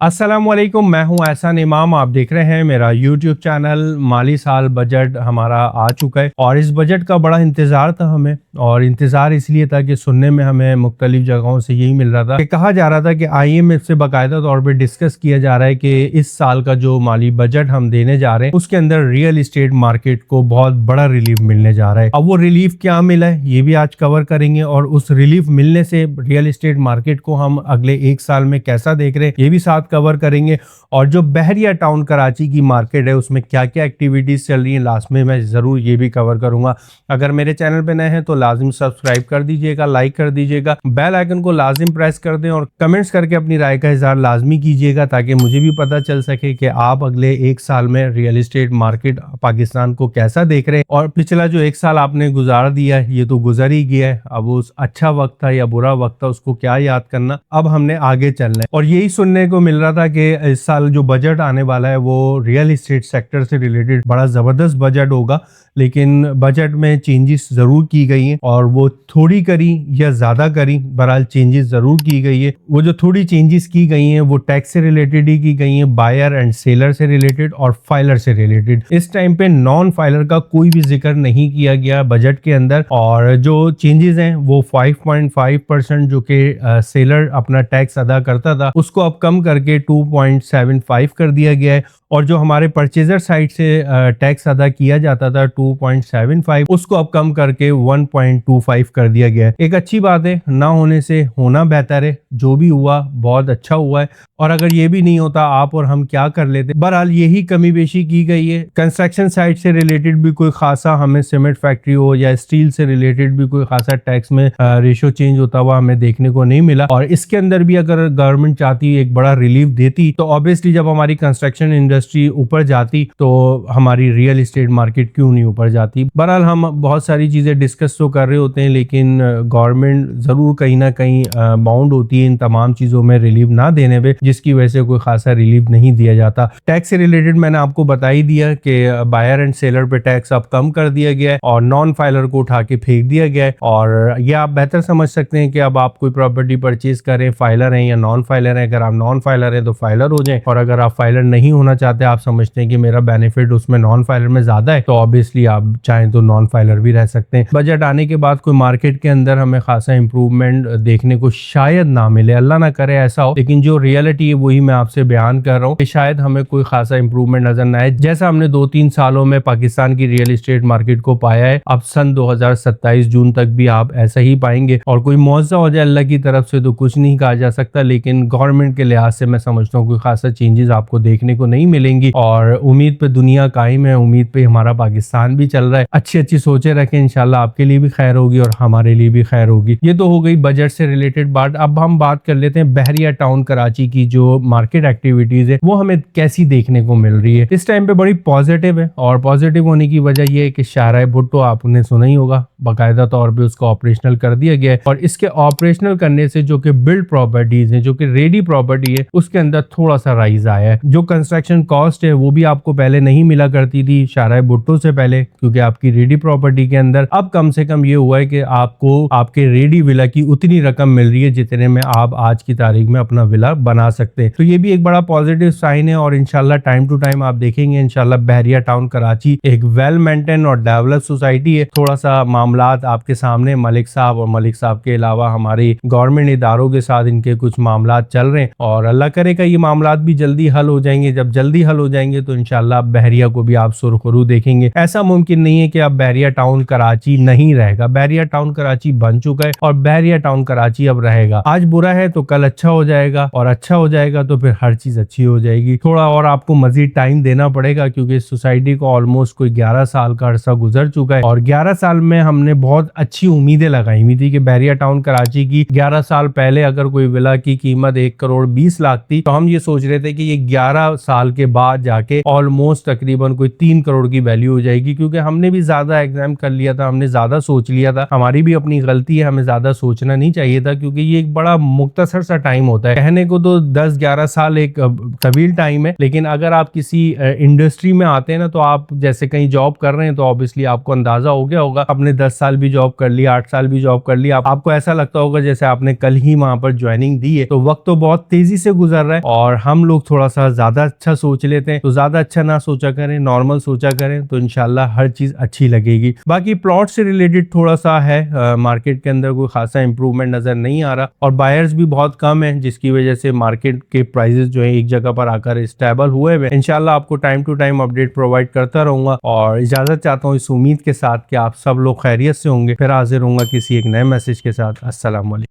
अस्सलामुअलैकुम, मैं हूं एहसान इमाम। आप देख रहे हैं मेरा यूट्यूब चैनल। माली साल बजट हमारा आ चुका है और इस बजट का बड़ा इंतज़ार था हमें, और इंतज़ार इसलिए था कि सुनने में हमें मुख्तलिफ जगहों से यही मिल रहा था कि कहा जा रहा था कि IMF से बाकायदा तौर पर डिस्कस किया जा रहा है कि इस साल का जो माली बजट हम देने जा रहे हैं उसके अंदर रियल इस्टेट मार्केट को बहुत बड़ा रिलीफ मिलने जा रहा है। अब वो रिलीफ क्या मिला है ये भी आज कवर करेंगे, और उस रिलीफ मिलने से रियल इस्टेट मार्केट को हम अगले एक साल में कैसा देख रहे हैं ये भी साथ कवर करेंगे। और जो बहरिया टाउन कराची की मार्केट है उसमें क्या क्या एक्टिविटीज चल रही हैं लास्ट में मैं ज़रूर ये भी कवर करूंगा। अगर मेरे चैनल पे नए हैं तो लाजिम सब्सक्राइब कर दीजिएगा, लाइक कर दीजिएगा, बेल आइकन को लाजिम प्रेस कर दें और कमेंट्स करके अपनी राय का इज़हार लाजमी कीजिएगा ताकि मुझे भी पता चल सके कि आप अगले एक साल में रियल इस्टेट मार्केट पाकिस्तान को कैसा देख रहे हैं। और पिछला जो एक साल आपने गुजार दिया है ये तो गुजर ही गया है, अब उस अच्छा वक्त था या बुरा वक्त था उसको क्या याद करना, अब हमने आगे चलना है। और यही सुनने को मिल रहा था कि इस साल जो बजट आने वाला है वो रियल इस्टेट सेक्टर से रिलेटेड बड़ा ज़बरदस्त बजट होगा, लेकिन बजट में चेंजेस ज़रूर की गई हैं और वो थोड़ी करी या ज़्यादा करी, बहरहाल चेंजेस ज़रूर की गई है। वो जो थोड़ी चेंजेस की गई हैं वो टैक्स से रिलेटेड ही की गई हैं, बायर एंड सेलर से रिलेटेड और फाइलर से रिलेटेड। इस टाइम पे नॉन फाइलर का कोई भी जिक्र नहीं किया गया बजट के अंदर। और जो चेंजेस हैं वो 5.5% जो कि सेलर अपना टैक्स अदा करता था उसको अब कम करके 2.75 कर दिया गया है, और जो हमारे परचेजर साइड से टैक्स अदा किया जाता था 2.75 उसको अब कम करके 1.25 कर दिया गया है। एक अच्छी बात है, ना होने से होना बेहतर है, जो भी हुआ बहुत अच्छा हुआ है। और अगर ये भी नहीं होता आप और हम क्या कर लेते। बहरहाल यही कमी बेशी की गई है। कंस्ट्रक्शन साइड से रिलेटेड भी कोई खासा हमें सीमेंट फैक्ट्री हो या स्टील से रिलेटेड भी कोई खासा टैक्स में रेशो चेंज होता हुआ हमें देखने को नहीं मिला। और इसके अंदर भी अगर गवर्नमेंट चाहती एक बड़ा रिलीफ देती तो ऑब्वियसली जब हमारी कंस्ट्रक्शन इंडस्ट्री ऊपर जाती तो हमारी रियल इस्टेट मार्केट क्यों नहीं ऊपर जाती। बहरहाल हम बहुत सारी चीजें डिस्कस तो कर रहे होते हैं, लेकिन गवर्नमेंट जरूर कहीं ना कहीं बाउंड होती है इन तमाम चीजों में रिलीफ ना देने पे, जिसकी वजह से कोई खासा रिलीफ नहीं दिया जाता। टैक्स से रिलेटेड मैंने आपको बता ही दिया कि बायर एंड सेलर पे टैक्स अब कम कर दिया गया है और नॉन फाइलर को उठा के फेंक दिया गया है। और ये आप बेहतर समझ सकते हैं कि अब आप कोई प्रॉपर्टी परचेज करें, फाइलर हैं या नॉन फाइलर हैं। अगर आप नॉन फाइलर हैं तो फाइलर हो जाएं, और अगर आप फाइलर नहीं होना चाहते, आप समझते हैं कि मेरा बेनिफिट उसमें नॉन फाइलर में ज्यादा है, तो ऑब्वियसली आप चाहें तो नॉन फाइलर भी रह सकते हैं। बजट आने के बाद कोई मार्केट के अंदर हमें खासा इंप्रूवमेंट देखने को शायद ना मिले, अल्लाह ना करे ऐसा हो, लेकिन जो रियलिटी है वही मैं आपसे बयान कर रहा हूँ कि शायद हमें कोई खासा इंप्रूवमेंट नजर ना आए जैसा हमने 2-3 सालों में पाकिस्तान की रियल एस्टेट मार्केट को पाया है। अब सन 2027 जून तक भी आप ऐसा ही पाएंगे, और कोई मुआवजा हो जाए अल्लाह की तरफ से तो कुछ नहीं कहा जा सकता, लेकिन गवर्नमेंट के लिहाज से मैं समझता हूँ कोई खासा चेंजेस आपको देखने को नहीं मिलेंगी। और उम्मीद पे दुनिया कायम है, उम्मीद पे हमारा पाकिस्तान भी चल रहा है। अच्छी अच्छी सोचे रखें, इंशाल्लाह आपके लिए भी खैर होगी और हमारे लिए भी खैर होगी। ये तो हो गई बजट से रिलेटेड बात। अब हम बात कर लेते हैं बहरिया टाउन कराची की जो मार्केट एक्टिविटीज है वो हमें कैसी देखने को मिल रही है। इस टाइम पे बड़ी पॉजिटिव है, और पॉजिटिव होने की वजह यह है कि शाहराह भुट्टो आपने सुना ही होगा, बाकायदा तौर पे उसको ऑपरेशनल कर दिया गया है। और इसके ऑपरेशनल करने से जो कि बिल्ड प्रॉपर्टीज हैं, जो कि रेडी प्रॉपर्टी है, उसके अंदर थोड़ा सा राइज आया है। जो कंस्ट्रक्शन कॉस्ट है वो भी आपको पहले नहीं मिला करती थी शाहराह भुट्टो से पहले, क्योंकि आपकी रेडी प्रॉपर्टी के अंदर अब कम से कम ये हुआ है कि आपको आपके रेडी विला की उतनी रकम मिल रही है जितने में आप आज की तारीख में अपना विला बना सकते हैं। तो ये भी एक बड़ा पॉजिटिव साइन है, और इंशाल्लाह टाइम टू टाइम आप देखेंगे इंशाल्लाह बहरिया टाउन कराची एक वेल मेंटेन और डेवलप सोसाइटी है। थोड़ा सा मामलात आपके सामने मलिक साहब और मलिक साहब के अलावा हमारी गवर्नमेंट इदारों के साथ इनके कुछ मामलात चल रहे हैं, और अल्लाह करेगा ये मामलात भी जल्दी हल हो जाएंगे। जब जल्दी हल हो जाएंगे तो इंशाल्लाह बहरिया को भी आप सुरखरू देखेंगे। ऐसा मुमकिन नहीं है कि अब बहरिया टाउन कराची नहीं रहेगा। बहरिया टाउन कराची बन चुका है और बहरिया टाउन कराची अब रहेगा। आज बुरा है तो कल अच्छा हो जाएगा, और अच्छा हो जाएगा तो फिर हर चीज अच्छी हो जाएगी। थोड़ा और आपको मजीद टाइम देना पड़ेगा, क्योंकि इस सोसाइटी को ऑलमोस्ट कोई 11 साल का अरसा गुजर चुका है, और 11 साल में हमने बहुत अच्छी उम्मीदें लगाई हुई थी कि बहरिया टाउन कराची की 11 साल पहले अगर कोई विला की कीमत 1 करोड़ 20 लाख थी तो हम ये सोच रहे थे कि ये 11 साल के बाद जाके ऑलमोस्ट तकरीबन कोई 3 करोड़ की वैल्यू हो जाएगी, क्योंकि हमने भी ज्यादा एग्जाम कर लिया था, हमने ज्यादा सोच लिया था। हमारी भी अपनी गलती है, हमें ज्यादा सोचना नहीं चाहिए था, क्योंकि ये एक बड़ा मुख्तसर सा टाइम होता है। कहने को तो 10-11 साल एक तवील टाइम है, लेकिन अगर आप किसी इंडस्ट्री में आते हैं ना, तो आप जैसे कहीं जॉब कर रहे हैं तो ऑब्वियसली आपको अंदाजा हो गया होगा अपने 10 साल भी जॉब कर ली, 8 साल भी जॉब कर ली, आपको ऐसा लगता होगा जैसे आपने कल ही वहां पर ज्वाइनिंग दी है। तो वक्त तो बहुत तेजी से गुजर रहा है और हम लोग थोड़ा सा ज्यादा अच्छा सोच लेते हैं। तो ज्यादा अच्छा ना सोचा करें, नॉर्मल सोचा करें, तो इंशाल्लाह हर चीज अच्छी लगेगी। बाकी प्लॉट से रिलेटेड थोड़ा सा है, मार्केट के अंदर कोई खासा इंप्रूवमेंट नजर नहीं आ रहा और बायर्स भी बहुत कम है, जिसकी वजह से मार्केट के प्राइसेस जो है एक जगह पर आकर स्टेबल हुए हुए। इंशाल्लाह आपको time to time update provide करता रहूंगा और इजाजत चाहता हूँ इस उम्मीद के साथ कि आप सब लोग खैरियत से होंगे। फिर हाजिर होऊंगा किसी एक नए मैसेज के साथ। अस्सलाम वालेकुम।